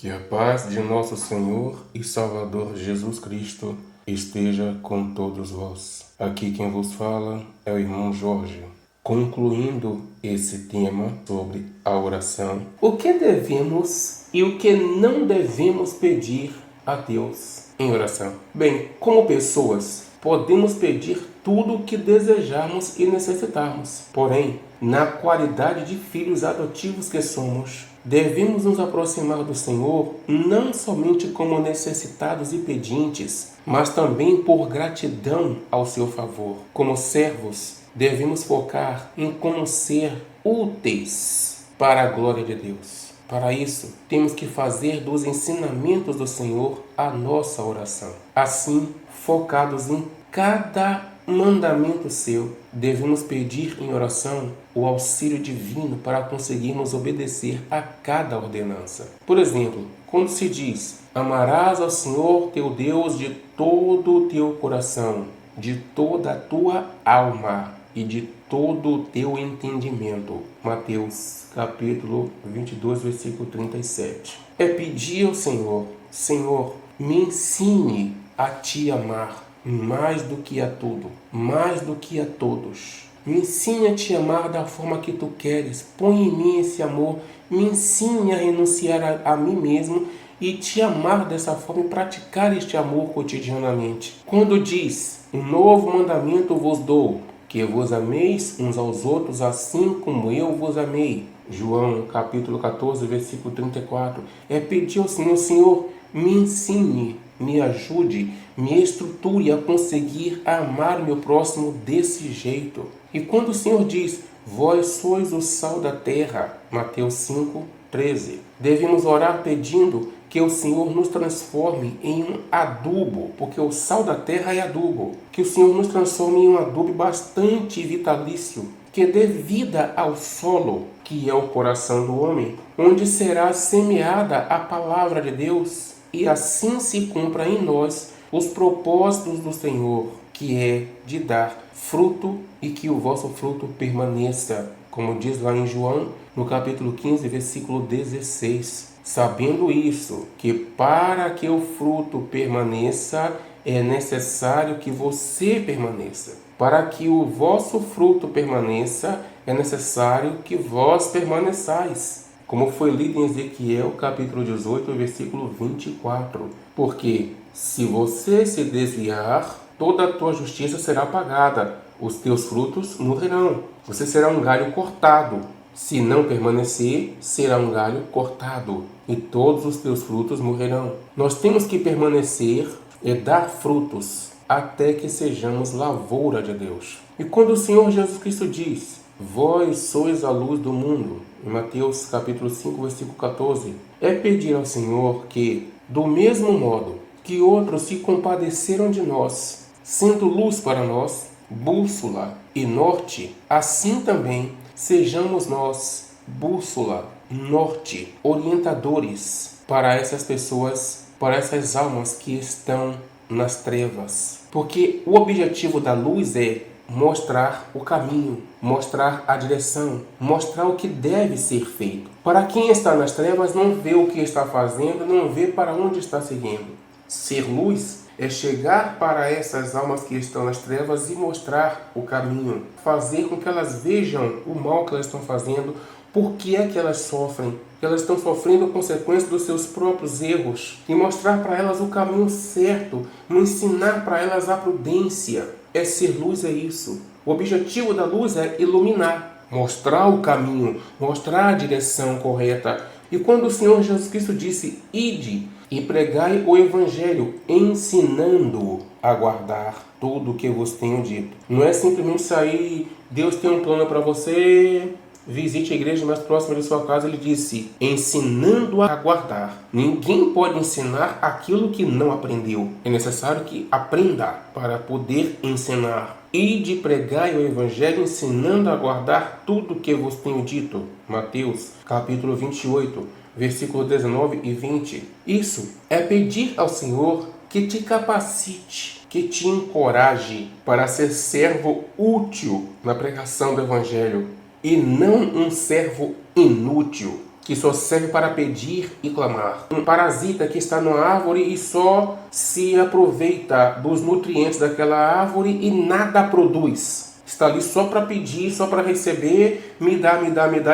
Que a paz de nosso Senhor e Salvador Jesus Cristo esteja com todos vós. Aqui quem vos fala é o irmão Jorge. Concluindo esse tema sobre a oração, o que devemos e o que não devemos pedir a Deus em oração? Bem, como pessoas, podemos pedir tudo o que desejarmos e necessitarmos. Porém, na qualidade de filhos adotivos que somos, devemos nos aproximar do Senhor não somente como necessitados e pedintes, mas também por gratidão ao seu favor. Como servos, devemos focar em como ser úteis para a glória de Deus. Para isso, temos que fazer dos ensinamentos do Senhor a nossa oração. Assim, focados em cada mandamento seu, devemos pedir em oração o auxílio divino para conseguirmos obedecer a cada ordenança. Por exemplo, quando se diz: amarás ao Senhor teu Deus de todo o teu coração, de toda a tua alma e de todo o teu entendimento. Mateus capítulo 22, versículo 37. É pedir ao Senhor: Senhor, me ensine a te amar mais do que a tudo, mais do que a todos. Me ensine a te amar da forma que tu queres. Põe em mim esse amor. Me ensine a renunciar a mim mesmo e te amar dessa forma e praticar este amor cotidianamente. Quando diz: um novo mandamento vos dou, que vos ameis uns aos outros assim como eu vos amei. João capítulo 14, versículo 34. É pedir ao Senhor: Senhor, me ensine, me ajude, me estruture a conseguir amar o meu próximo desse jeito. E quando o Senhor diz: vós sois o sal da terra, Mateus 5, 13, devemos orar pedindo que o Senhor nos transforme em um adubo, porque o sal da terra é adubo. Que o Senhor nos transforme em um adubo bastante vitalício, que dê vida ao solo, que é o coração do homem, onde será semeada a palavra de Deus, e assim se cumpra em nós os propósitos do Senhor, que é de dar fruto e que o vosso fruto permaneça, como diz lá em João, no capítulo 15, versículo 16. Sabendo isso, que para que o fruto permaneça, é necessário que você permaneça. Para que o vosso fruto permaneça, é necessário que vós permaneçais. Como foi lido em Ezequiel, capítulo 18, versículo 24. Porque se você se desviar, toda a tua justiça será apagada, os teus frutos morrerão. Você será um galho cortado. Se não permanecer, será um galho cortado, e todos os teus frutos morrerão. Nós temos que permanecer e dar frutos até que sejamos lavoura de Deus. E quando o Senhor Jesus Cristo diz: vós sois a luz do mundo, em Mateus capítulo 5, versículo 14, é pedir ao Senhor que, do mesmo modo que outros se compadeceram de nós, sendo luz para nós, bússola e norte, assim também sejamos nós bússola, norte, orientadores para essas pessoas, para essas almas que estão nas trevas. Porque o objetivo da luz é mostrar o caminho, mostrar a direção, mostrar o que deve ser feito. Para quem está nas trevas, não vê o que está fazendo, não vê para onde está seguindo. Ser luz é chegar para essas almas que estão nas trevas e mostrar o caminho, fazer com que elas vejam o mal que elas estão fazendo, por que é que elas sofrem, que elas estão sofrendo consequências dos seus próprios erros, e mostrar para elas o caminho certo, ensinar para elas a prudência. É ser luz, é isso. O objetivo da luz é iluminar, mostrar o caminho, mostrar a direção correta. E quando o Senhor Jesus Cristo disse: ide e pregai o Evangelho, ensinando a guardar tudo o que vos tenho dito. Não é simplesmente sair: Deus tem um plano para você, visite a igreja mais próxima de sua casa. Ele disse: ensinando a guardar. Ninguém pode ensinar aquilo que não aprendeu. É necessário que aprenda para poder ensinar. Ide pregai o Evangelho, ensinando a guardar tudo o que vos tenho dito. Mateus capítulo 28, versículo 19 e 20. Isso é pedir ao Senhor que te capacite, que te encoraje para ser servo útil na pregação do Evangelho e não um servo inútil. que só serve para pedir e clamar. Um parasita que está numa árvore e só se aproveita dos nutrientes daquela árvore e nada produz. Está ali só para pedir, só para receber, me dá,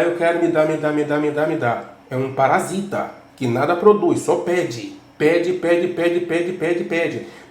eu quero, me dá. É um parasita que nada produz, só pede. Pede,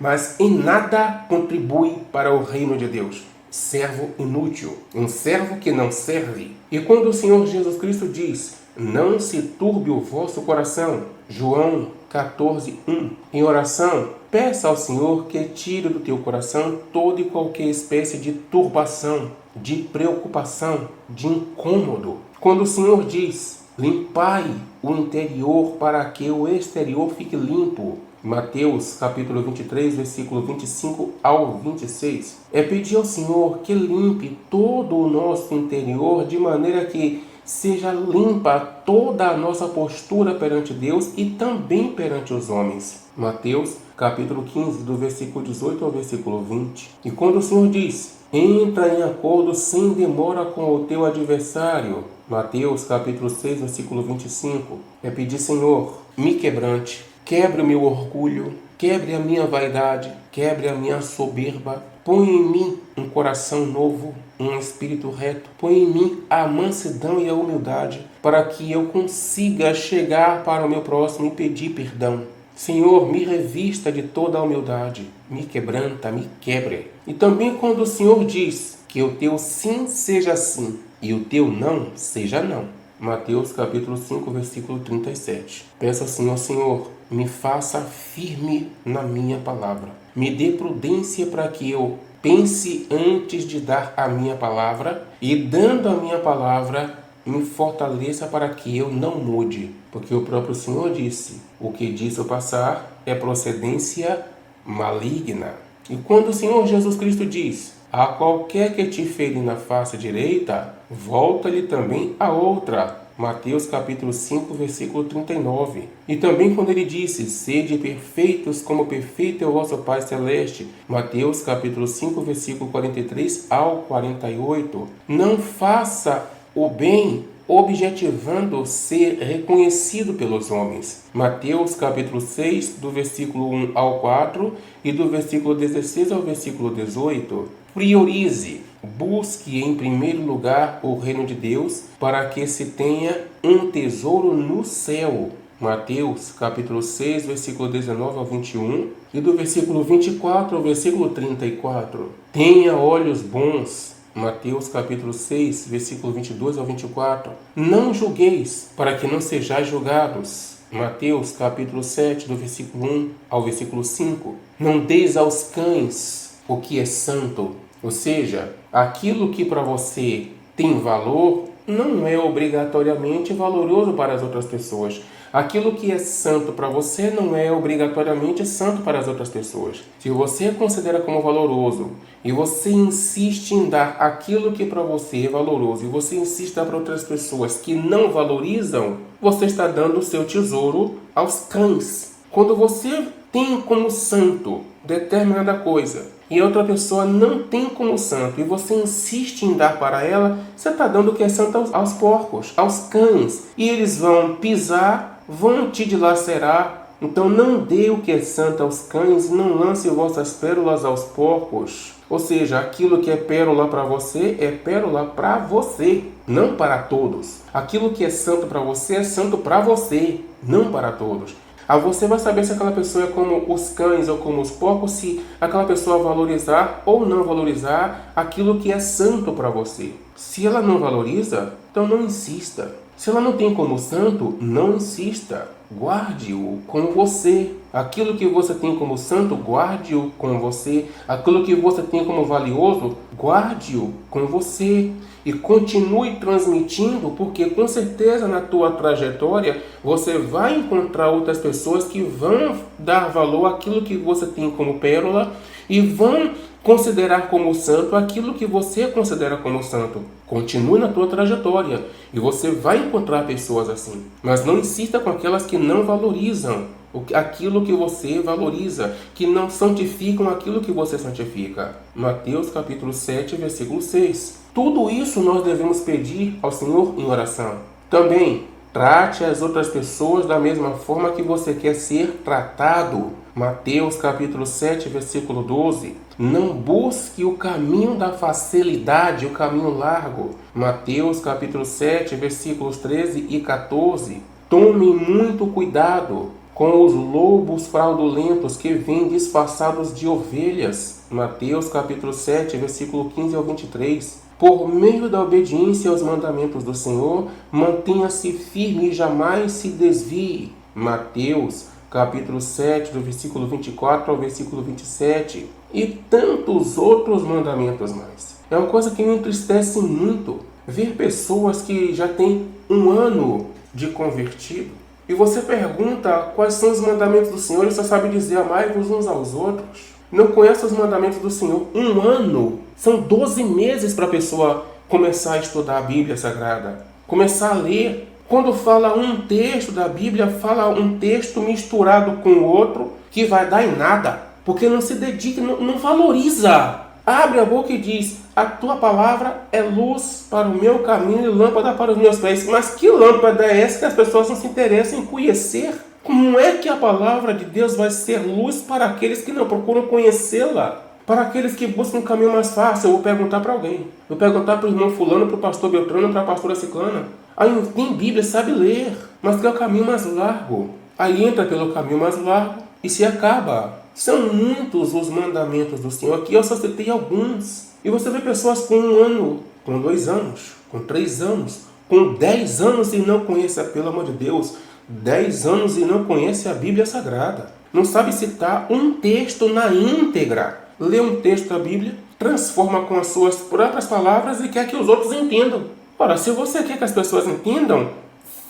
mas em nada contribui para o reino de Deus. Servo inútil, um servo que não serve. E quando o Senhor Jesus Cristo diz, não se turbe o vosso coração, João 14:1, em oração, peça ao Senhor que tire do teu coração toda e qualquer espécie de turbação, de preocupação, de incômodo. Quando o Senhor diz, limpai o interior para que o exterior fique limpo, Mateus capítulo 23, versículo 25 ao 26. É pedir ao Senhor que limpe todo o nosso interior de maneira que seja limpa toda a nossa postura perante Deus e também perante os homens. Mateus capítulo 15, do versículo 18 ao versículo 20. E quando o Senhor diz, entra em acordo sem demora com o teu adversário, Mateus capítulo 6, versículo 25. É pedir, Senhor, me quebrante, quebre o meu orgulho, quebre a minha vaidade, quebre a minha soberba, põe em mim um coração novo, um espírito reto, põe em mim a mansidão e a humildade, para que eu consiga chegar para o meu próximo e pedir perdão. Senhor, me revista de toda a humildade, me quebranta, me quebre. E também quando o Senhor diz que o teu sim seja sim e o teu não seja não. Mateus capítulo 5, versículo 37. Peço ao Senhor, Senhor, me faça firme na minha palavra. Me dê prudência para que eu pense antes de dar a minha palavra e, dando a minha palavra, me fortaleça para que eu não mude. Porque o próprio Senhor disse, o que disse o passar é procedência maligna. E quando o Senhor Jesus Cristo diz, a qualquer que te ferir na face direita, volta-lhe também a outra. Mateus capítulo 5, versículo 39. E também quando ele disse, sede perfeitos como perfeito é o vosso Pai Celeste. Mateus capítulo 5, versículo 43 ao 48. Não faça o bem objetivando ser reconhecido pelos homens. Mateus capítulo 6, do versículo 1 ao 4 e do versículo 16 ao versículo 18. Priorize, busque em primeiro lugar o reino de Deus para que se tenha um tesouro no céu. Mateus capítulo 6, versículo 19 ao 21 e do versículo 24 ao versículo 34. Tenha olhos bons. Mateus capítulo 6, versículo 22 ao 24. Não julgueis, para que não sejais julgados. Mateus capítulo 7, do versículo 1 ao versículo 5. Não deis aos cães o que é santo. Ou seja, aquilo que para você tem valor não é obrigatoriamente valoroso para as outras pessoas. Aquilo que é santo para você não é obrigatoriamente santo para as outras pessoas. Se você considera como valoroso e você insiste em dar aquilo que para você é valoroso e você insiste em dar para outras pessoas que não valorizam, você está dando o seu tesouro aos cães. Quando você tem como santo determinada coisa e outra pessoa não tem como santo e você insiste em dar para ela, você está dando o que é santo aos porcos, aos cães. E eles vão pisar, vão te dilacerar. Então não dê o que é santo aos cães, não lance vossas pérolas aos porcos. Ou seja, aquilo que é pérola para você é pérola para você, não para todos. Aquilo que é santo para você é santo para você, não para todos. Você vai saber se aquela pessoa é como os cães ou como os porcos, se aquela pessoa valorizar ou não valorizar aquilo que é santo para você. Se ela não valoriza, então não insista. Se ela não tem como santo, não insista. Guarde-o com você. Aquilo que você tem como santo, guarde-o com você. Aquilo que você tem como valioso, guarde-o com você. E continue transmitindo, porque com certeza na tua trajetória você vai encontrar outras pessoas que vão dar valor àquilo que você tem como pérola e vão considerar como santo aquilo que você considera como santo. Continue na tua trajetória e você vai encontrar pessoas assim. Mas não insista com aquelas que não valorizam aquilo que você valoriza, que não santificam aquilo que você santifica. Mateus capítulo 7, versículo 6. Tudo isso nós devemos pedir ao Senhor em oração. Também, Trate as outras pessoas da mesma forma que você quer ser tratado. Mateus capítulo 7, versículo 12. Não busque o caminho da facilidade, o caminho largo. Mateus capítulo 7, versículos 13 e 14. Tome muito cuidado com os lobos fraudulentos que vêm disfarçados de ovelhas. Mateus capítulo 7, versículo 15 ao 23. Por meio da obediência aos mandamentos do Senhor, mantenha-se firme e jamais se desvie. Mateus capítulo 7, do versículo 24 ao versículo 27. E tantos outros mandamentos mais. É uma coisa que me entristece muito ver pessoas que já têm 1 ano de convertido. E você pergunta quais são os mandamentos do Senhor e só sabe dizer amai-vos uns aos outros. Não conhece os mandamentos do Senhor. 1 ano. São 12 meses para a pessoa começar a estudar a Bíblia Sagrada. Começar a ler. Quando fala um texto da Bíblia, fala um texto misturado com o outro que vai dar em nada. Porque não se dedica, não valoriza. Abre a boca e diz, a tua palavra é luz para o meu caminho e lâmpada para os meus pés. Mas que lâmpada é essa que as pessoas não se interessam em conhecer? Como é que a palavra de Deus vai ser luz para aqueles que não procuram conhecê-la? Para aqueles que buscam um caminho mais fácil? Eu vou perguntar para alguém. Eu vou perguntar para o irmão fulano, para o pastor Beltrano, para a pastora Ciclana. Aí não tem Bíblia, sabe ler, mas quer o caminho mais largo. Aí entra pelo caminho mais largo e se acaba. São muitos os mandamentos do Senhor. Aqui eu só citei alguns. E você vê pessoas com 1 ano, com 2 anos, com 3 anos, com 10 anos e não conhece, pelo amor de Deus, 10 anos e não conhece a Bíblia Sagrada. Não sabe citar um texto na íntegra. Lê um texto da Bíblia, transforma com as suas próprias palavras e quer que os outros entendam. Ora, se você quer que as pessoas entendam,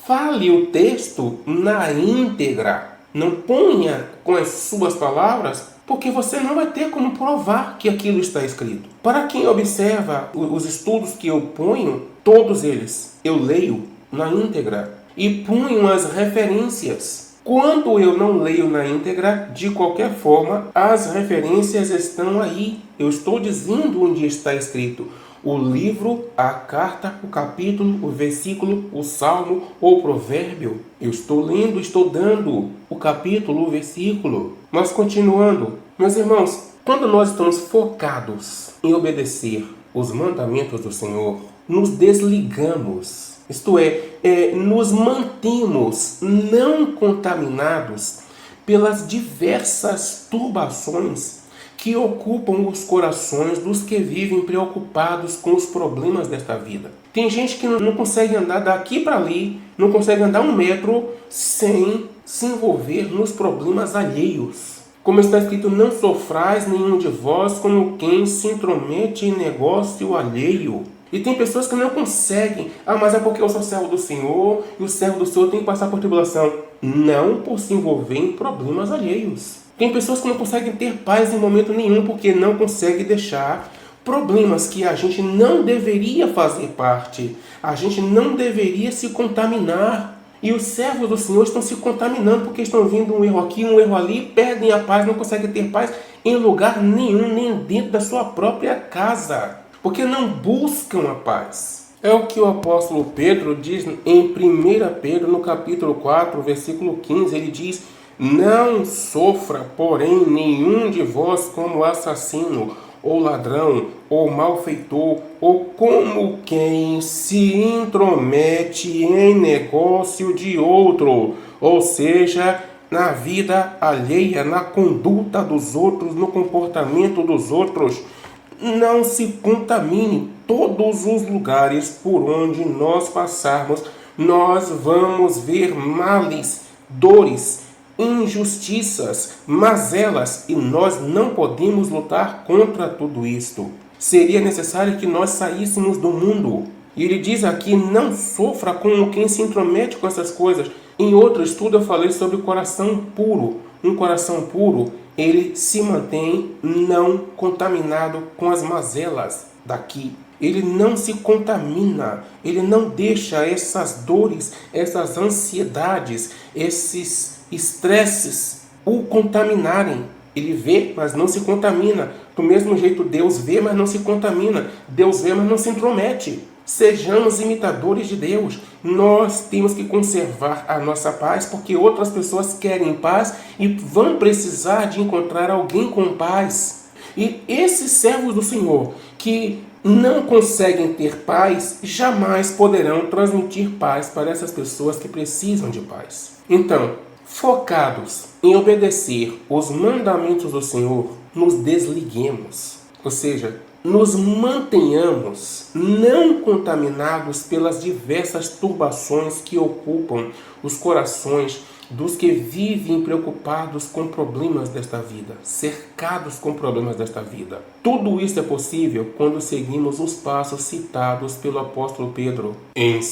fale o texto na íntegra. Não ponha com as suas palavras, porque você não vai ter como provar que aquilo está escrito. Para quem observa os estudos que eu ponho, todos eles eu leio na íntegra e ponho as referências. Quando eu não leio na íntegra, de qualquer forma, as referências estão aí. Eu estou dizendo onde está escrito. O livro, a carta, o capítulo, o versículo, o salmo ou provérbio. Eu estou lendo, estou dando o capítulo, o versículo. Mas continuando, meus irmãos, quando nós estamos focados em obedecer os mandamentos do Senhor, nos desligamos, isto é, nos mantemos não contaminados pelas diversas turbações que ocupam os corações dos que vivem preocupados com os problemas desta vida. Tem gente que não consegue andar daqui para ali, não consegue andar 1 metro sem se envolver nos problemas alheios. Como está escrito, não sofrais nenhum de vós como quem se intromete em negócio alheio. E tem pessoas que não conseguem. Mas é porque eu sou servo do Senhor e o servo do Senhor tem que passar por tribulação. Não por se envolver em problemas alheios. Tem pessoas que não conseguem ter paz em momento nenhum porque não conseguem deixar problemas que a gente não deveria fazer parte. A gente não deveria se contaminar. E os servos do Senhor estão se contaminando porque estão vendo um erro aqui, um erro ali, perdem a paz, não conseguem ter paz em lugar nenhum, nem dentro da sua própria casa. Porque não buscam a paz. É o que o apóstolo Pedro diz em 1 Pedro, no capítulo 4, versículo 15. Ele diz, não sofra, porém, nenhum de vós como assassino, ou ladrão, ou malfeitor, ou como quem se intromete em negócio de outro, ou seja, na vida alheia, na conduta dos outros, no comportamento dos outros. Não se contamine. Todos os lugares por onde nós passarmos, nós vamos ver males, dores, injustiças, mazelas, e nós não podemos lutar contra tudo isto. Seria necessário que nós saíssemos do mundo. E ele diz aqui, não sofra como quem se intromete com essas coisas. Em outro estudo eu falei sobre o coração puro. Um coração puro, ele se mantém não contaminado com as mazelas daqui. Ele não se contamina, ele não deixa essas dores, essas ansiedades, esses estresses o contaminarem. Ele vê, mas não se contamina. Do mesmo jeito, Deus vê, mas não se contamina. Deus vê, mas não se intromete. Sejamos imitadores de Deus. Nós temos que conservar a nossa paz, porque outras pessoas querem paz e vão precisar de encontrar alguém com paz. E esses servos do Senhor que não conseguem ter paz, jamais poderão transmitir paz para essas pessoas que precisam de paz. Então, focados em obedecer os mandamentos do Senhor, nos desliguemos. Ou seja, nos mantenhamos não contaminados pelas diversas turbações que ocupam os corações dos que vivem preocupados com problemas desta vida, cercados com problemas desta vida. Tudo isso é possível quando seguimos os passos citados pelo apóstolo Pedro em 2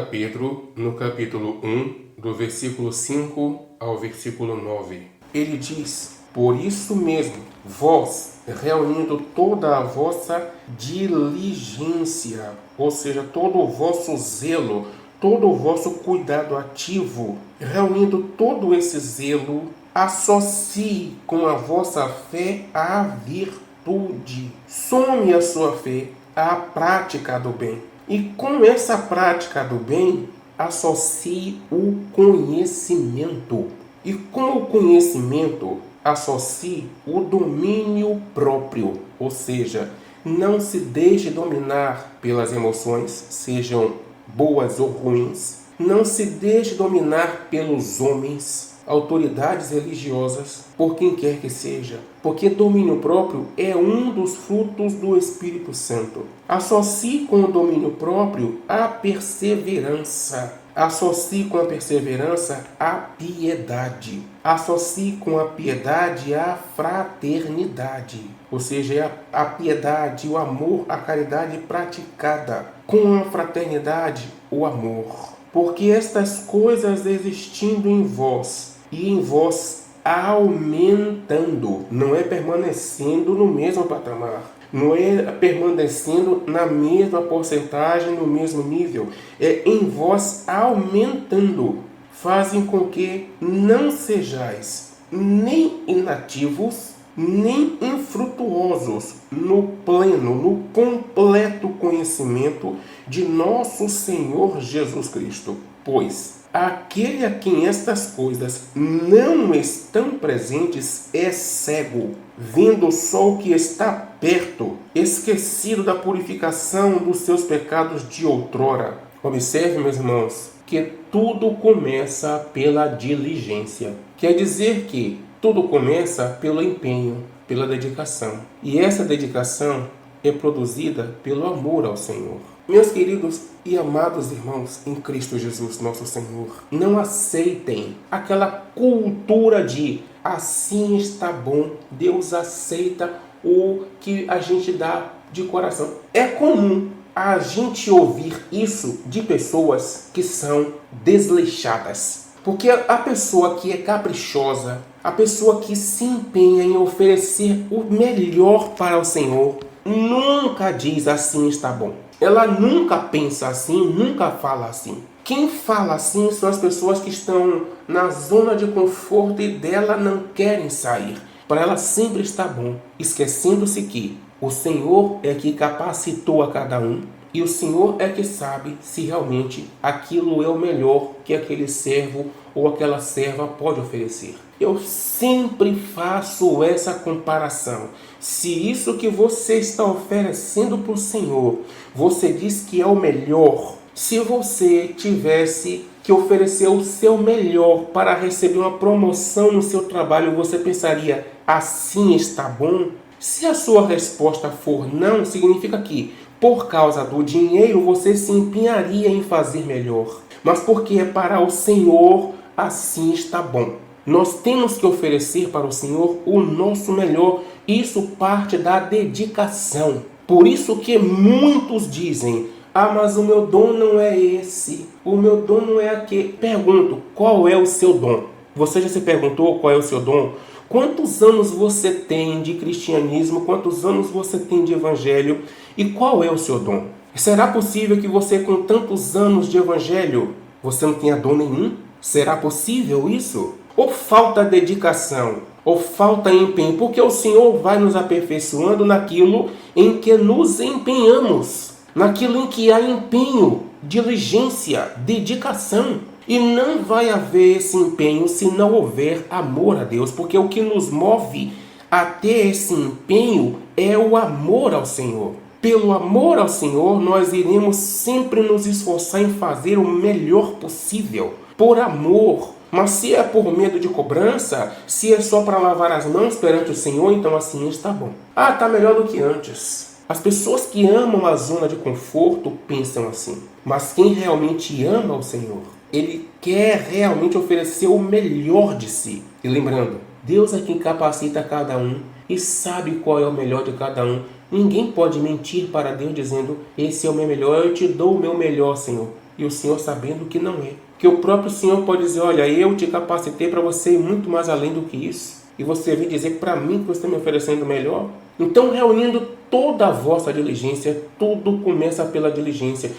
Pedro, no capítulo 1, do versículo 5 ao versículo 9. Ele diz: por isso mesmo, vós, reunindo toda a vossa diligência, ou seja, todo o vosso zelo, todo o vosso cuidado ativo, reunindo todo esse zelo, associe com a vossa fé a virtude. Some a sua fé à prática do bem. E com essa prática do bem, associe o conhecimento. E com o conhecimento, associe o domínio próprio. Ou seja, não se deixe dominar pelas emoções, sejam boas ou ruins. Não se deixe dominar pelos homens, autoridades religiosas, por quem quer que seja, porque domínio próprio é um dos frutos do Espírito Santo. Associe com o domínio próprio a perseverança. Associe com a perseverança a piedade. Associe com a piedade a fraternidade. Ou seja, a piedade, o amor, a caridade praticada. Com a fraternidade, o amor. Porque estas coisas existindo em vós e em vós aumentando, não é permanecendo no mesmo patamar, não é permanecendo na mesma porcentagem, no mesmo nível, é em vós aumentando, fazem com que não sejais nem inativos, nem infrutuosos no pleno, no completo conhecimento de nosso Senhor Jesus Cristo. Pois aquele a quem estas coisas não estão presentes é cego, vendo só o que está perto, esquecido da purificação dos seus pecados de outrora. Observe, meus irmãos, que tudo começa pela diligência. Quer dizer que tudo começa pelo empenho, pela dedicação. E essa dedicação é produzida pelo amor ao Senhor. Meus queridos e amados irmãos em Cristo Jesus, nosso Senhor, não aceitem aquela cultura de assim está bom, Deus aceita o que a gente dá de coração. É comum a gente ouvir isso de pessoas que são desleixadas. Porque a pessoa que é caprichosa, a pessoa que se empenha em oferecer o melhor para o Senhor, nunca diz assim está bom. Ela nunca pensa assim, nunca fala assim. Quem fala assim são as pessoas que estão na zona de conforto e dela não querem sair. Para ela sempre está bom, esquecendo-se que o Senhor é que capacitou a cada um e o Senhor é que sabe se realmente aquilo é o melhor que aquele servo ou aquela serva pode oferecer. Eu sempre faço essa comparação. Se isso que você está oferecendo para o Senhor, você diz que é o melhor. Se você tivesse que oferecer o seu melhor para receber uma promoção no seu trabalho, você pensaria, assim está bom? Se a sua resposta for não, significa que, por causa do dinheiro, você se empenharia em fazer melhor. Mas porque é para o Senhor, assim está bom. Nós temos que oferecer para o Senhor o nosso melhor. Isso parte da dedicação. Por isso que muitos dizem, mas o meu dom não é esse. O meu dom não é aquele. Pergunto, qual é o seu dom? Você já se perguntou qual é o seu dom? Quantos anos você tem de cristianismo? Quantos anos você tem de evangelho? E qual é o seu dom? Será possível que você, com tantos anos de evangelho, você não tenha dom nenhum? Será possível isso? Ou falta dedicação? Ou falta empenho? Porque o Senhor vai nos aperfeiçoando naquilo em que nos empenhamos. naquilo em que há empenho, diligência, dedicação. E não vai haver esse empenho se não houver amor a Deus, porque o que nos move até esse empenho é o amor ao Senhor. Pelo amor ao Senhor, nós iremos sempre nos esforçar em fazer o melhor possível, por amor. Mas se é por medo de cobrança, se é só para lavar as mãos perante o Senhor, então assim está bom. Está melhor do que antes. As pessoas que amam a zona de conforto pensam assim. Mas quem realmente ama o Senhor, ele quer realmente oferecer o melhor de si. E lembrando, Deus é quem capacita cada um e sabe qual é o melhor de cada um. Ninguém pode mentir para Deus dizendo, esse é o meu melhor, eu te dou o meu melhor, Senhor. E o Senhor sabendo que não é. Que o próprio Senhor pode dizer, olha, eu te capacitei para você ir muito mais além do que isso. E você vem dizer para mim que você está me oferecendo o melhor. Então, reunindo toda a vossa diligência, tudo começa pela diligência.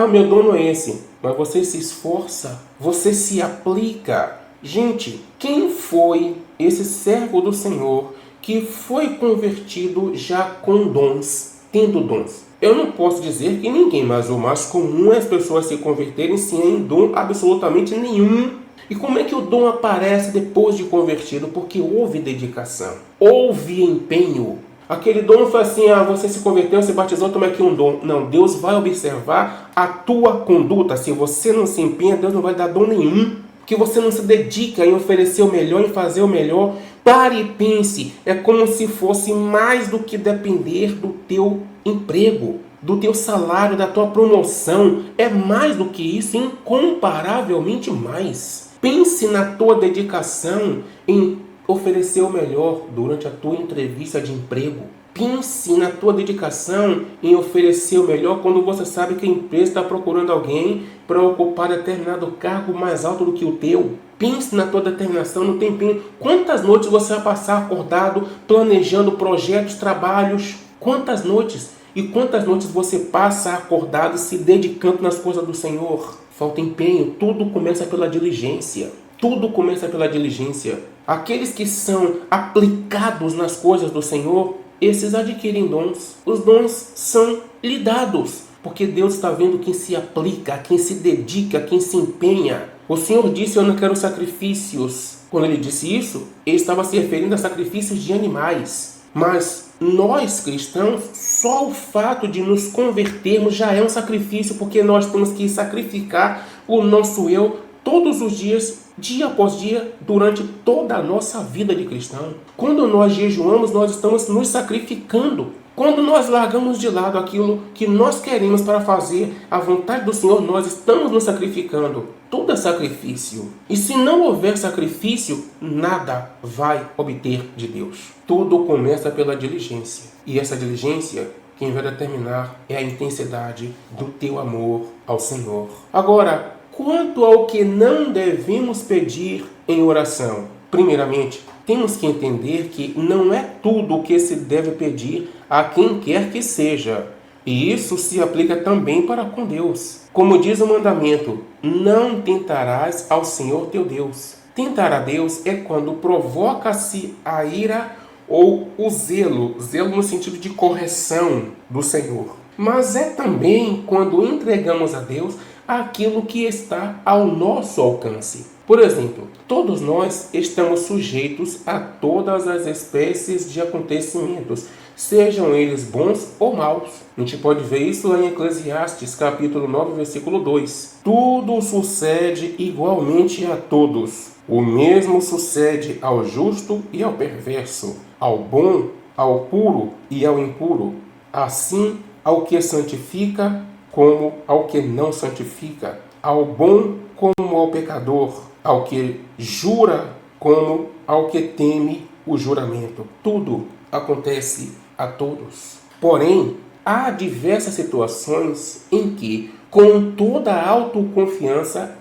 Meu dono é esse. Mas você se esforça, você se aplica. Gente, quem foi esse servo do Senhor que foi convertido já com dons, tendo dons? Eu não posso dizer que ninguém, mas o mais comum é as pessoas se converterem sem dom absolutamente nenhum. E como é que o dom aparece depois de convertido? Porque houve dedicação, houve empenho. Aquele dom foi assim, você se converteu, se batizou, toma aqui um dom. Não, Deus vai observar a tua conduta. Se você não se empenha, Deus não vai dar dom nenhum. Que você não se dedica em oferecer o melhor, em fazer o melhor. Pare e pense, é como se fosse mais do que depender do teu emprego, do teu salário, da tua promoção. É mais do que isso, incomparavelmente mais. Pense na tua dedicação em oferecer o melhor durante a tua entrevista de emprego. Pense na tua dedicação em oferecer o melhor quando você sabe que a empresa está procurando alguém para ocupar determinado cargo mais alto do que o teu. Pense na tua determinação, no teu empenho. Quantas noites você vai passar acordado, planejando projetos, trabalhos? Quantas noites? E quantas noites você passa acordado, se dedicando nas coisas do Senhor? Falta empenho. Tudo começa pela diligência. Tudo começa pela diligência. Aqueles que são aplicados nas coisas do Senhor, esses adquirem dons. Os dons são lhe dados, porque Deus está vendo quem se aplica, quem se dedica, quem se empenha. O Senhor disse, eu não quero sacrifícios. Quando ele disse isso, ele estava se referindo a sacrifícios de animais. Mas nós cristãos, só o fato de nos convertermos já é um sacrifício, porque nós temos que sacrificar o nosso eu todos os dias, dia após dia, durante toda a nossa vida de cristão. Quando nós jejuamos, nós estamos nos sacrificando. Quando nós largamos de lado aquilo que nós queremos para fazer a vontade do Senhor, nós estamos nos sacrificando. Tudo é sacrifício. E se não houver sacrifício, nada vai obter de Deus. Tudo começa pela diligência. E essa diligência, quem vai determinar é a intensidade do teu amor ao Senhor. Agora, quanto ao que não devemos pedir em oração, primeiramente, temos que entender que não é tudo o que se deve pedir a quem quer que seja. E isso se aplica também para com Deus. Como diz o mandamento, não tentarás ao Senhor teu Deus. Tentar a Deus é quando provoca-se a ira ou o zelo no sentido de correção do Senhor. Mas é também quando entregamos a Deus aquilo que está ao nosso alcance. Por exemplo, todos nós estamos sujeitos a todas as espécies de acontecimentos, sejam eles bons ou maus. A gente pode ver isso lá em Eclesiastes, capítulo 9, versículo 2. Tudo sucede igualmente a todos. O mesmo sucede ao justo e ao perverso, ao bom, ao puro e ao impuro. Assim, ao que santifica, como ao que não santifica, ao bom como ao pecador, ao que jura como ao que teme o juramento. Tudo acontece a todos. Porém, há diversas situações em que, com toda a autoconfiança,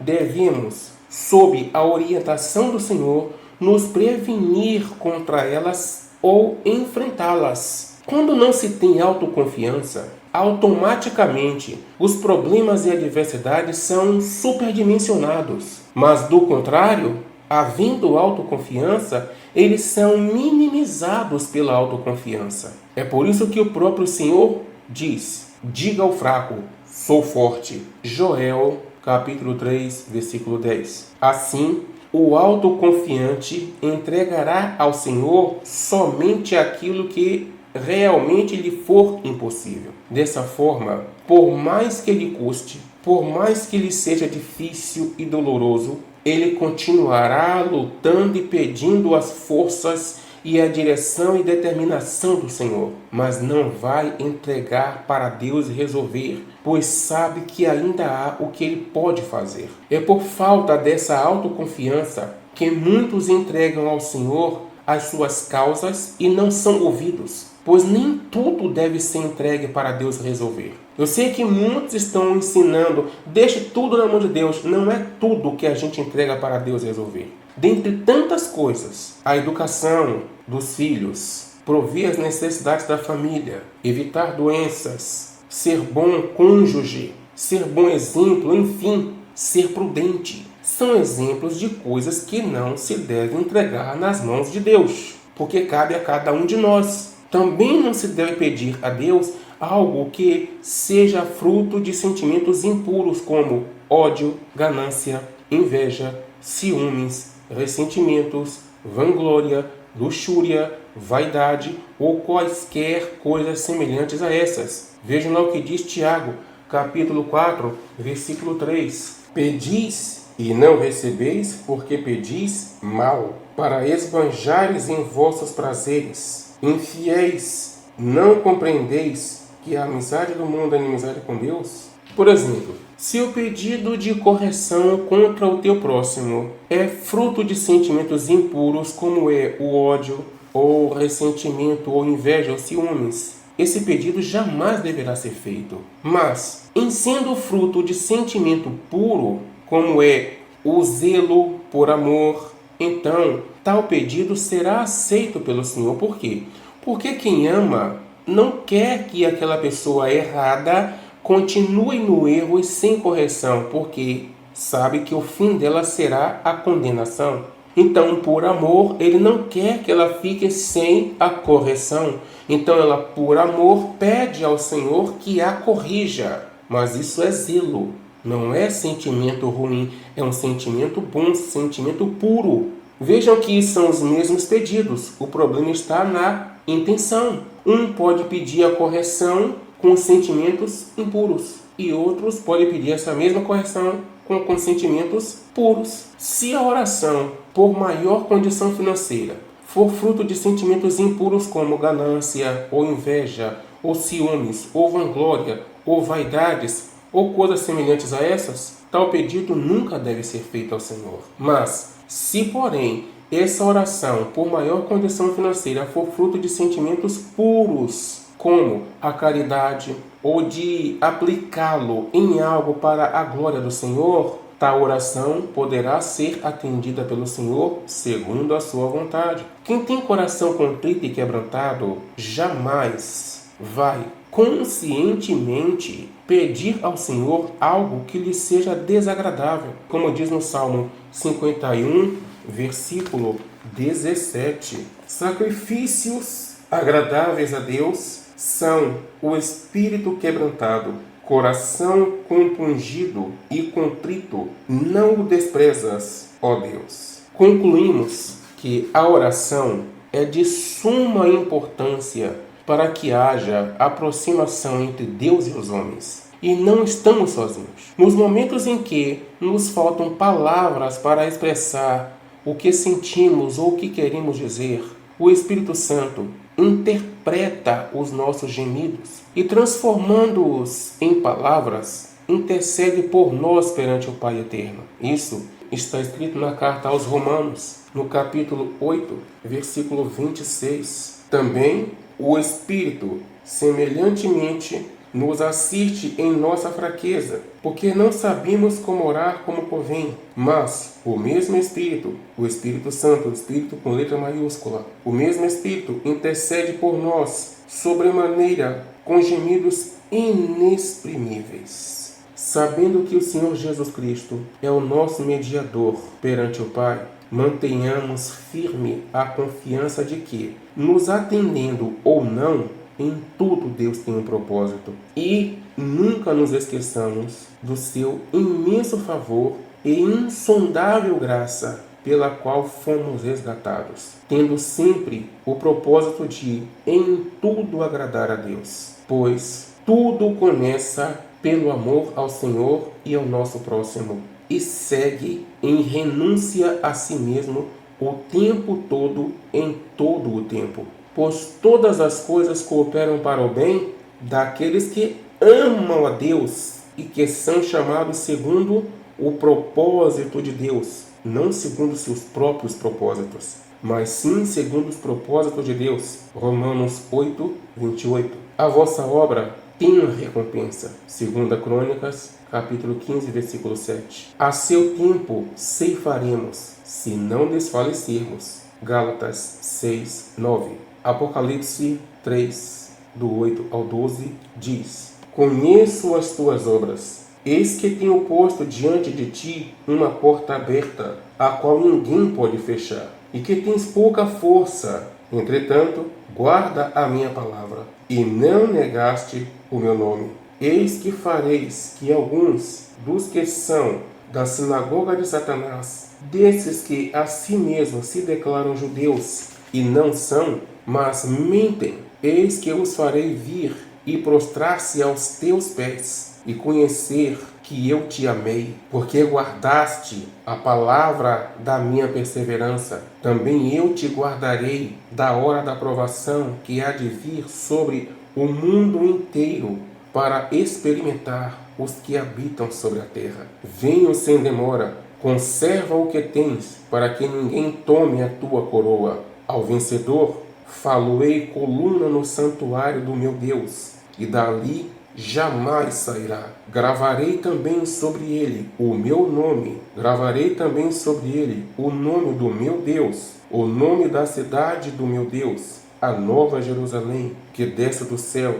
devemos, sob a orientação do Senhor, nos prevenir contra elas ou enfrentá-las. Quando não se tem autoconfiança, automaticamente os problemas e adversidades são superdimensionados. Mas do contrário, havendo autoconfiança, eles são minimizados pela autoconfiança. É por isso que o próprio Senhor diz: diga ao fraco, sou forte. Joel, capítulo 3, versículo 10. Assim, o autoconfiante entregará ao Senhor somente aquilo que realmente lhe for impossível. Dessa forma, por mais que lhe custe, por mais que lhe seja difícil e doloroso, ele continuará lutando e pedindo as forças e a direção e determinação do Senhor, mas não vai entregar para Deus resolver, pois sabe que ainda há o que ele pode fazer. É por falta dessa autoconfiança que muitos entregam ao Senhor as suas causas e não são ouvidos, pois nem tudo deve ser entregue para Deus resolver. Eu sei que muitos estão ensinando, deixe tudo na mão de Deus. Não é tudo que a gente entrega para Deus resolver. Dentre tantas coisas, a educação dos filhos, prover as necessidades da família, evitar doenças, ser bom cônjuge, ser bom exemplo, enfim, ser prudente. São exemplos de coisas que não se devem entregar nas mãos de Deus, porque cabe a cada um de nós. Também não se deve pedir a Deus algo que seja fruto de sentimentos impuros como ódio, ganância, inveja, ciúmes, ressentimentos, vanglória, luxúria, vaidade ou quaisquer coisas semelhantes a essas. Vejam lá o que diz Tiago, capítulo 4, versículo 3. Pedis e não recebeis, porque pedis mal, para esbanjares em vossos prazeres. Infiéis, não compreendeis que a amizade do mundo é inimizade com Deus? Por exemplo, se o pedido de correção contra o teu próximo é fruto de sentimentos impuros, como é o ódio, ou ressentimento, ou inveja, ou ciúmes, esse pedido jamais deverá ser feito. Mas, em sendo fruto de sentimento puro, como é o zelo por amor, então tal pedido será aceito pelo Senhor. Por quê? Porque quem ama não quer que aquela pessoa errada continue no erro e sem correção, porque sabe que o fim dela será a condenação. Então, por amor, ele não quer que ela fique sem a correção. Então, ela, por amor, pede ao Senhor que a corrija. Mas isso é zelo, não é sentimento ruim, é um sentimento bom, sentimento puro. Vejam que são os mesmos pedidos, o problema está na intenção. Um pode pedir a correção com sentimentos impuros e outros podem pedir essa mesma correção com sentimentos puros. Se a oração, por maior condição financeira, for fruto de sentimentos impuros como ganância, ou inveja, ou ciúmes, ou vanglória, ou vaidades, ou coisas semelhantes a essas, tal pedido nunca deve ser feito ao Senhor. Mas, se porém essa oração, por maior condição financeira, for fruto de sentimentos puros, como a caridade, ou de aplicá-lo em algo para a glória do Senhor, tal oração poderá ser atendida pelo Senhor segundo a sua vontade. Quem tem coração contrito e quebrantado, jamais vai conscientemente pedir ao Senhor algo que lhe seja desagradável, como diz no Salmo 51, versículo 17. Sacrifícios agradáveis a Deus são o espírito quebrantado, coração compungido e contrito, não o desprezas, ó Deus. Concluímos que a oração é de suma importância para que haja aproximação entre Deus e os homens. E não estamos sozinhos. Nos momentos em que nos faltam palavras para expressar o que sentimos ou o que queremos dizer, o Espírito Santo interpreta os nossos gemidos e, transformando-os em palavras, intercede por nós perante o Pai Eterno. Isso está escrito na carta aos Romanos, no capítulo 8, versículo 26. Também o Espírito, semelhantemente, nos assiste em nossa fraqueza, porque não sabemos como orar como convém. Mas o mesmo Espírito, o Espírito Santo, o Espírito com letra maiúscula, o mesmo Espírito intercede por nós, sobremaneira, com gemidos inexprimíveis. Sabendo que o Senhor Jesus Cristo é o nosso mediador perante o Pai, mantenhamos firme a confiança de que, nos atendendo ou não, em tudo Deus tem um propósito. E nunca nos esqueçamos do seu imenso favor e insondável graça pela qual fomos resgatados, tendo sempre o propósito de em tudo agradar a Deus, pois tudo começa pelo amor ao Senhor e ao nosso próximo, e segue em renúncia a si mesmo o tempo todo, em todo o tempo. Pois todas as coisas cooperam para o bem daqueles que amam a Deus e que são chamados segundo o propósito de Deus, não segundo seus próprios propósitos, mas sim segundo os propósitos de Deus. Romanos 8, 28. A vossa obra tem uma recompensa. 2 Crônicas, capítulo 15, versículo 7. A seu tempo ceifaremos, se não desfalecermos. Gálatas 6, 9. Apocalipse 3, do 8 ao 12, diz: Conheço as tuas obras. Eis que tenho posto diante de ti uma porta aberta, a qual ninguém pode fechar, e que tens pouca força. Entretanto, guarda a minha palavra, e não negaste o meu nome. Eis que fareis que alguns dos que são da sinagoga de Satanás, desses que a si mesmos se declaram judeus e não são, mas mentem, eis que os farei vir e prostrar-se aos teus pés, e conhecer que eu te amei, porque guardaste a palavra da minha perseverança. Também eu te guardarei da hora da provação que há de vir sobre o mundo inteiro, para experimentar os que habitam sobre a terra. Venho sem demora, conserva o que tens, para que ninguém tome a tua coroa. Ao vencedor, falo-ei coluna no santuário do meu Deus, e dali jamais sairá. Gravarei também sobre ele o meu nome, gravarei também sobre ele o nome do meu Deus, o nome da cidade do meu Deus, a nova Jerusalém, que desce do céu,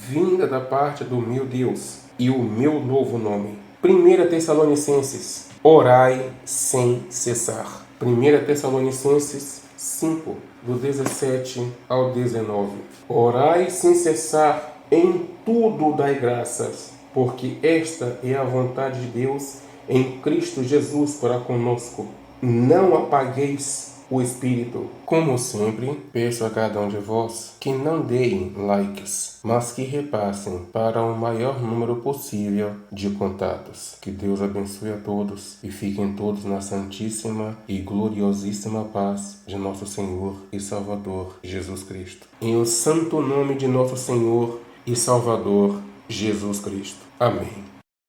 vinda da parte do meu Deus, e o meu novo nome. 1 Tessalonicenses, orai sem cessar. 1 Tessalonicenses 5, do 17 ao 19. Orai sem cessar, em tudo dai graças, porque esta é a vontade de Deus em Cristo Jesus para conosco. Não apagueis o Espírito. Como sempre, peço a cada um de vós que não deem likes, mas que repassem para o maior número possível de contatos. Que Deus abençoe a todos e fiquem todos na santíssima e gloriosíssima paz de nosso Senhor e Salvador Jesus Cristo. Em o santo nome de nosso Senhor e Salvador Jesus Cristo. Amém.